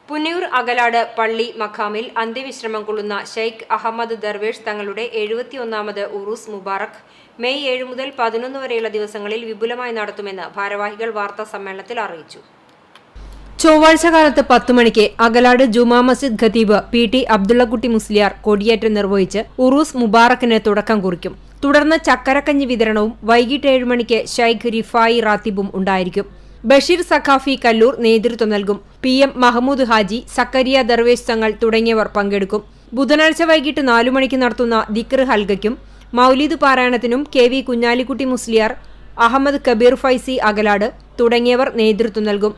പുന്നയൂർ അകലാട് പള്ളി മഖാമിൽ അന്ത്യവിശ്രമം കൊള്ളുന്ന ഷെയ്ഖ് അഹമ്മദ് ദർവേഷ് തങ്ങളുടെ 71ാമത് ഉറൂസ് മുബാറക് മെയ് 7 മുതൽ 11 വരെയുള്ള ദിവസങ്ങളിൽ വിപുലമായി നടത്തുമെന്ന് ഭാരവാഹികൾ വാർത്താ സമ്മേളനത്തിൽ അറിയിച്ചു. ചൊവ്വാഴ്ച കാലത്ത് 10 മണിക്ക് അകലാട് ജുമാ മസ്ജിദ് ഖതീബ് പി.ടി. അബ്ദുള്ളക്കുട്ടി മുസ്ലിയാർ കൊടിയേറ്റം നിർവഹിച്ച് ഉറൂസ് മുബാറക്കിന് തുടക്കം കുറിക്കും. തുടർന്ന് ചക്കരക്കഞ്ഞി വിതരണവും വൈകിട്ട് 7 മണിക്ക് ഷെയ്ഖ് റിഫായി റാത്തിബും ഉണ്ടായിരിക്കും. ബഷീർ സഖാഫി കല്ലൂർ നേതൃത്വം നൽകും. PM മഹമ്മൂദ് ഹാജി, സക്കരിയ ദർവേഷ് തങ്ങൾ തുടങ്ങിയവർ പങ്കെടുക്കും. ബുധനാഴ്ച വൈകിട്ട് 4 മണിക്ക് നടത്തുന്ന ദിക്ർ ഹൽഗയ്ക്കും മൗലിദ് പാരായണത്തിനും KV കുഞ്ഞാലിക്കുട്ടി മുസ്ലിയാർ, അഹമ്മദ് കബീർ ഫൈസി അകലാട് തുടങ്ങിയവർ നേതൃത്വം നൽകും.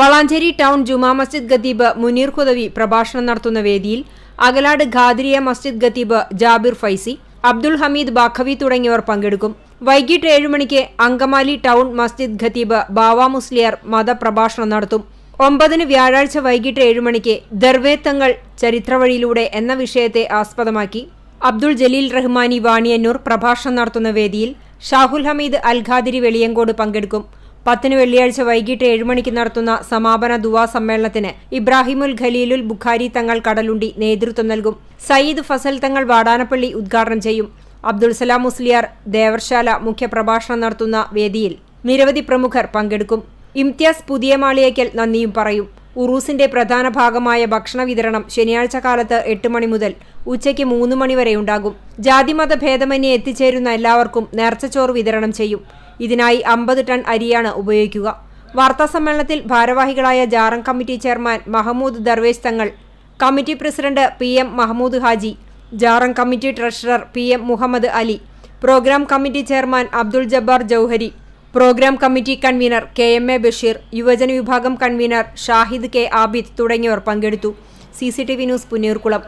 വളാഞ്ചേരി ടൗൺ ജുമാ മസ്ജിദ് ഖതീബ് മുനീർ ഖുദവി പ്രഭാഷണം നടത്തുന്ന വേദിയിൽ അകലാട് ഖാദിരിയ മസ്ജിദ് ഖതീബ് ജാബിർ ഫൈസി, അബ്ദുൽ ഹമീദ് ബാഖവി തുടങ്ങിയവർ പങ്കെടുക്കും. വൈകിട്ട് 7 മണിക്ക് അങ്കമാലി ടൗൺ മസ്ജിദ് ഖതീബ് ബാവ മുസ്ലിയാർ മതപ്രഭാഷണം നടത്തും. 9 വ്യാഴാഴ്ച വൈകിട്ട് 7 മണിക്ക് ദർവേത്തങ്ങൾ ചരിത്രവഴിയിലൂടെ എന്ന വിഷയത്തെ ആസ്പദമാക്കി അബ്ദുൾ ജലീൽ റഹ്മാനി വാണിയന്നൂർ പ്രഭാഷണം നടത്തുന്ന വേദിയിൽ ഷാഹുൽ ഹമീദ് അൽ ഖാദിരി വെളിയങ്കോട് പങ്കെടുക്കും. 10 വെള്ളിയാഴ്ച വൈകിട്ട് 7 മണിക്ക് നടത്തുന്ന സമാപന ദുവാ സമ്മേളനത്തിന് ഇബ്രാഹിമുൽ ഖലീലുൽ ബുഖാരി തങ്ങൾ കടലുണ്ടി നേതൃത്വം നൽകും. സയ്യിദ് ഫസൽ തങ്ങൾ വാടാനപ്പള്ളി ഉദ്ഘാടനം ചെയ്യും. അബ്ദുൾ സലാം മുസ്ലിയാർ ദേവർശാല മുഖ്യപ്രഭാഷണം നടത്തുന്ന വേദിയിൽ നിരവധി പ്രമുഖർ പങ്കെടുക്കും. ഇംതിയാസ് പുതിയ മാളിയേക്കൽ നന്ദിയും പറയും. ഉറൂസിന്റെ പ്രധാന ഭാഗമായ ഭക്ഷണ വിതരണം ശനിയാഴ്ച കാലത്ത് 8 മണി മുതൽ ഉച്ചയ്ക്ക് 3 മണി വരെയുണ്ടാകും. ജാതിമത ഭേദമന്യേ എത്തിച്ചേരുന്ന എല്ലാവർക്കും നേർച്ചച്ചോറ് വിതരണം ചെയ്യും. ഇതിനായി 50 ടൺ അരിയാണ് ഉപയോഗിക്കുക. വാർത്താസമ്മേളനത്തിൽ ഭാരവാഹികളായ ജാറം committee chairman Mahmood Darvesh Thangal, committee president PM Mahmood Haji, ജാറം committee treasurer PM Muhammad Ali, programme committee chairman Abdul Jabbar Jauhari, programme committee convener KMA Basheer, യുവജന വിഭാഗം കൺവീനർ ഷാഹിദ് K ആബിദ് തുടങ്ങിയവർ പങ്കെടുത്തു. CCTV news Punnayurkulam.